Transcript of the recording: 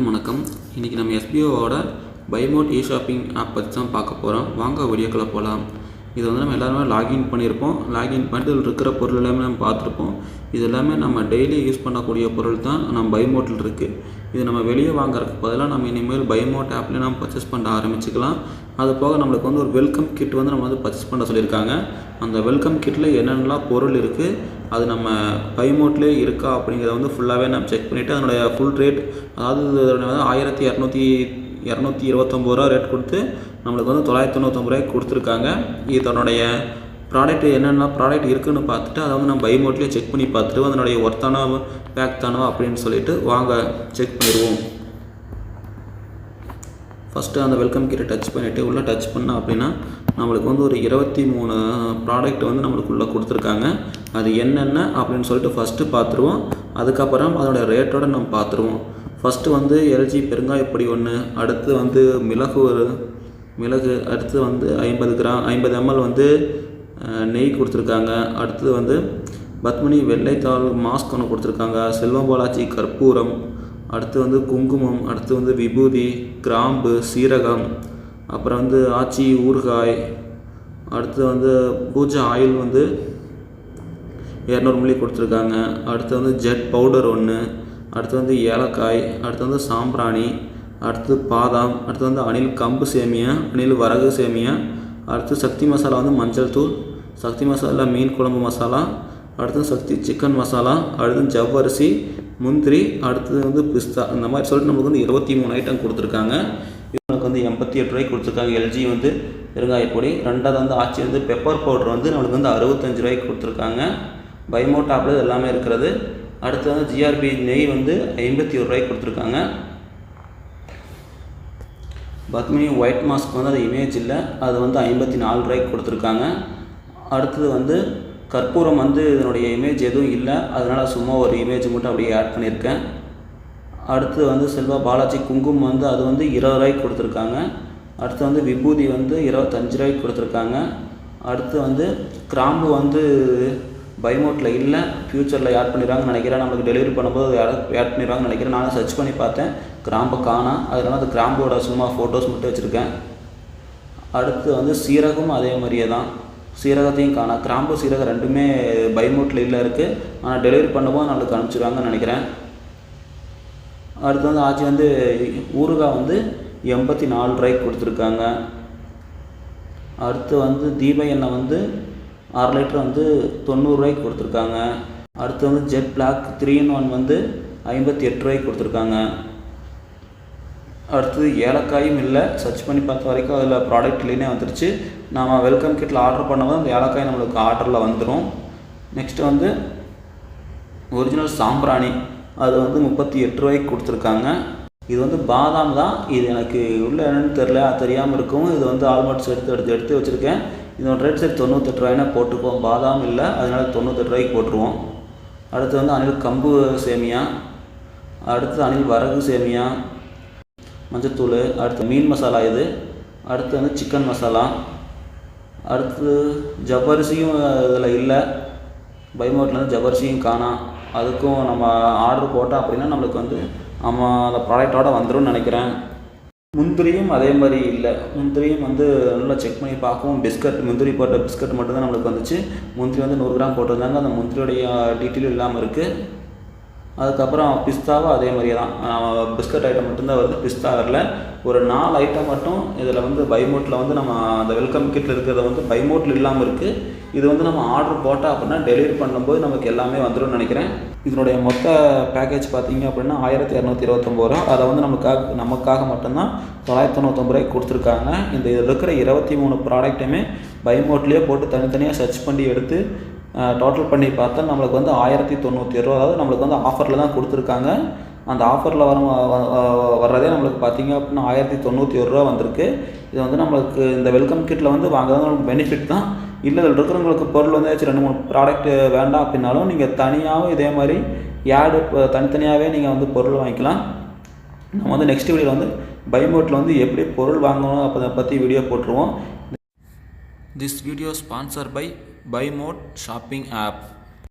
வணக்கம். இன்றைக்கி நம்ம எஸ்பிஓவோட பைமோட் ஷாப்பிங் ஆப் பற்றி தான் பார்க்க போகிறோம். வாங்க வீடியோக்குள்ளே போகலாம். இது வந்து நம்ம எல்லாருமே லாகின் பண்ணியிருப்போம். லாகின் பண்ணிட்டு இதில் இருக்கிற பொருள் எல்லாமே நம்ம பார்த்துருப்போம். இது எல்லாமே நம்ம டெய்லி யூஸ் பண்ணக்கூடிய பொருள் தான் நம்ம பைமோட்டில் இருக்குது. இது நம்ம வெளியே வாங்குறதுக்கு பதிலாக நம்ம இனிமேல் பைமோட் ஆப்லேயே நம்ம பர்ச்சேஸ் பண்ண ஆரம்பிச்சுக்கலாம். அது போக நம்மளுக்கு வந்து ஒரு வெல்கம் கிட் வந்து நம்ம வந்து பர்ச்சேஸ் பண்ண சொல்லியிருக்காங்க. அந்த வெல்கம் கிட்டில் என்னென்னலாம் பொருள் இருக்குது, அது நம்ம பைமோட்லேயே இருக்கா அப்படிங்கிறத வந்து ஃபுல்லாகவே நம்ம செக் பண்ணிவிட்டு அதனுடைய ஃபுல் ரேட், அதாவது 1229 ரூபா ரேட் கொடுத்து நம்மளுக்கு வந்து 999 ரூபாய்க்கு கொடுத்துருக்காங்க. இதனுடைய ப்ராடக்ட் என்னென்ன ப்ராடக்ட் இருக்குதுன்னு பார்த்துட்டு அதை வந்து நம்ம பைமோட்லேயே செக் பண்ணி பார்த்துட்டு அதனுடைய ஒர்த்தான பேக் தானோ அப்படின்னு சொல்லிட்டு வாங்க செக் பண்ணிடுவோம். ஃபஸ்ட்டு அந்த வெல்கம் கிட்ட டச் பண்ணிவிட்டு உள்ளே டச் பண்ணோம் அப்படின்னா நம்மளுக்கு வந்து ஒரு 23 ப்ராடக்ட் வந்து நம்மளுக்குள்ளே கொடுத்துருக்காங்க. அது என்னென்ன அப்படின்னு சொல்லிட்டு ஃபஸ்ட்டு பார்த்துருவோம். அதுக்கப்புறம் அதோடய ரேட்டோடு நம்ம பார்த்துருவோம். ஃபஸ்ட்டு வந்து எல்ஜி பெருங்காயப்பொடி ஒன்று, அடுத்து வந்து மிளகு, அடுத்து வந்து 50 ml வந்து நெய் கொடுத்துருக்காங்க. அடுத்து வந்து பத்மினி வெள்ளைத்தாள் மாஸ்க் ஒன்று கொடுத்துருக்காங்க. செல்வம் பாலாஜி கற்பூரம், அடுத்து வந்து குங்குமம், அடுத்து வந்து விபூதி, கிராம்பு, சீரகம், அப்புறம் வந்து ஆச்சி ஊறுகாய், அடுத்து வந்து பூஜை ஆயில் வந்து 200 ml கொடுத்துருக்காங்க. அடுத்து வந்து ஜெட் பவுடர் ஒன்று, அடுத்து வந்து ஏலக்காய், அடுத்து வந்து சாம்பிராணி, அடுத்து பாதாம், அடுத்து வந்து அணில் கம்பு சேமியா, அணில் வரகு சேமியா, அடுத்து சக்தி மசாலா வந்து மஞ்சள் தூள், சக்தி மசாலா மீன் குழம்பு மசாலா, அடுத்து சக்தி சிக்கன் மசாலா, அடுத்து ஜவ்வரிசி, முந்திரி, அடுத்தது வந்து பிஸ்தா. இந்த மாதிரி சொல்லிட்டு நம்மளுக்கு வந்து 23 ஐட்டம் கொடுத்துருக்காங்க. இவங்களுக்கு வந்து 88 ரூபாய்க்கு கொடுத்துருக்காங்க. எல்ஜி வந்து பெருங்காயப்பொடி. ரெண்டாவது வந்து ஆச்சி வந்து பெப்பர் பவுடர் வந்து நம்மளுக்கு வந்து 65 ரூபாய்க்கு கொடுத்துருக்காங்க. பைமோட் ஆப்பில் எல்லாமே இருக்கிறது. அடுத்து வந்து ஜிஆர்பி நெய் வந்து 51 ரூபாய்க்கு கொடுத்துருக்காங்க. பத்மினி ஒயிட் மாஸ்க் வந்து அது இமேஜ் இல்லை, அது வந்து 54 ரூபாய்க்கு கொடுத்துருக்காங்க. அடுத்தது வந்து கற்பூரம் வந்து இதனுடைய இமேஜ் எதுவும் இல்லை, அதனால் சும்மா ஒரு இமேஜ் மட்டும் அப்படியே ஆட் பண்ணியிருக்கேன். அடுத்து வந்து செல்வா பாலாஜி குங்குமம் வந்து அது வந்து 20 ரூபாய்க்கு கொடுத்துருக்காங்க. அடுத்து வந்து விபூதி வந்து 25 ரூபாய்க்கு கொடுத்துருக்காங்க. அடுத்து வந்து கிராம்பு வந்து பைமோட்டில் இல்லை, ஃப்யூச்சரில் ஆட் பண்ணிடுவாங்கன்னு நினைக்கிறேன். நம்மளுக்கு டெலிவரி பண்ணும்போது ஆட் பண்ணிடுவாங்கன்னு நினைக்கிறேன். நானும் சர்ச் பண்ணி பார்த்தேன், கிராம்பை காணோம். அதனால அது கிராம்போட சும்மா ஃபோட்டோஸ் மட்டும் வச்சுருக்கேன். அடுத்து வந்து சீரகம் அதே மாதிரியே தான், சீரகத்தையும் காணோம். கிராம்பு சீரகம் ரெண்டுமே பைமோட்டில் இல்லை இருக்குது, ஆனால் டெலிவரி பண்ணும்போது நம்மளுக்கு அனுப்பிச்சிடுவாங்கன்னு நினைக்கிறேன். அடுத்து வந்து ஆச்சி வந்து ஊறுகாய் வந்து 84 ரூபாய்க்கு கொடுத்துருக்காங்க. அடுத்து வந்து தீப எண்ணெய் வந்து 6 லிட்டர் வந்து 90 ரூபாய்க்கு கொடுத்துருக்காங்க. அடுத்து வந்து ஜெட் பிளாக் 3-in-1 வந்து 58 ரூபாய்க்கு கொடுத்துருக்காங்க. அடுத்தது ஏலக்காயும் இல்லை, சர்ச் பண்ணி பார்த்த வரைக்கும் அதில் ப்ராடக்ட் இல்லைன்னே வந்துருச்சு. நாம் வெல்கம் கிட்டில் ஆர்டர் பண்ணும்போது அந்த ஏலக்காய் நம்மளுக்கு ஆர்டரில் வந்துடும். நெக்ஸ்ட்டு வந்து ஒரிஜினல் சாம்பிராணி, அது வந்து 38 ரூபாய்க்கு கொடுத்துருக்காங்க. இது வந்து பாதாம் தான், இது எனக்கு உள்ள என்னென்னு தெரியாமல் இருக்கும். இது வந்து ஆல்மோஸ்ட் எடுத்து வச்சுருக்கேன். இதோட ரேட் சரி 98 ரூபாய்னா போட்டுக்குவோம். பாதாம் இல்லை, அதனால் 98 ரூபாய்க்கு போட்டுருவோம். அடுத்து வந்து அணில் கம்பு சேமியா, அடுத்து அணில் வரகு சேமியா, மஞ்சத்தூள், அடுத்து மீன் மசாலா இது, அடுத்து வந்து சிக்கன் மசாலா, அடுத்து ஜவ்வரிசியும் இதில் இல்லை, பைமோட்டில் வந்து ஜவ்வரிசியும் காணோம். அதுக்கும் நம்ம ஆர்டர் போட்டோம் அப்படின்னா நம்மளுக்கு வந்து நம்ம அந்த ப்ராடக்டோடு வந்துடும் நினைக்கிறேன். முந்திரியும் அதே மாதிரி இல்லை, முந்திரியும் வந்து நல்லா செக் பண்ணி பார்க்கவும் முந்திரி போட்ட பிஸ்கட் மட்டும்தான் நம்மளுக்கு வந்துச்சு. முந்திரி வந்து 100 கிராம் போட்டிருந்தாங்க, அந்த முந்திரியோடைய டீட்டெயிலும் இல்லாமல் இருக்குது. அதுக்கப்புறம் பிஸ்தாவும் அதே மாதிரியே தான், பிஸ்கட் ஐட்டம் மட்டும்தான் வருது, பிஸ்தா வரல. ஒரு 4 ஐட்டம் மட்டும் இதில் வந்து பைமோட்டில் வந்து நம்ம அந்த வெல்கம் கிட்டில் இருக்கிறத வந்து பைமோட்டில் இல்லாமல் இருக்குது. இது வந்து நம்ம ஆர்டர் போட்டால் அப்படின்னா டெலிவரி பண்ணும்போது நமக்கு எல்லாமே வந்துடும் நினைக்கிறேன். இதனுடைய மொத்த பேக்கேஜ் பார்த்திங்க அப்படின்னா 1229 ரூபா. அதை வந்து நமக்காக மட்டும்தான் 999 ரூபாய்க்கு கொடுத்துருக்காங்க. இந்த இதில் இருக்கிற 23 ப்ராடக்ட்டுமே பைமோட்லேயே போட்டு தனித்தனியாக சர்ச் பண்ணி எடுத்து டோட்டல் பண்ணி பார்த்தா நம்மளுக்கு வந்து 1097 ரூபா, அதாவது நம்மளுக்கு வந்து ஆஃபரில் தான் கொடுத்துருக்காங்க. அந்த ஆஃபரில் வர்றதே நம்மளுக்கு பார்த்திங்க அப்படின்னா 1091 ரூபா வந்திருக்கு. இது வந்து நம்மளுக்கு இந்த வெல்கம் கிட்டில் வந்து வாங்குறது நம்மளுக்கு பெனிஃபிட் தான். இல்லை இதில் இருக்கிறவங்களுக்கு பொருள் வந்து 2-3 ப்ராடக்ட் வேண்டாம் அப்படின்னாலும் நீங்கள் தனியாகவும் இதே மாதிரி தனித்தனியாகவே நீங்கள் வந்து பொருள் வாங்கிக்கலாம். நம்ம வந்து நெக்ஸ்ட் வீடியோவில் வந்து பைமோட்டில் வந்து எப்படி பொருள் வாங்கணும் அதை பற்றி வீடியோ போட்டுருவோம். This video sponsored by Buymote shopping app.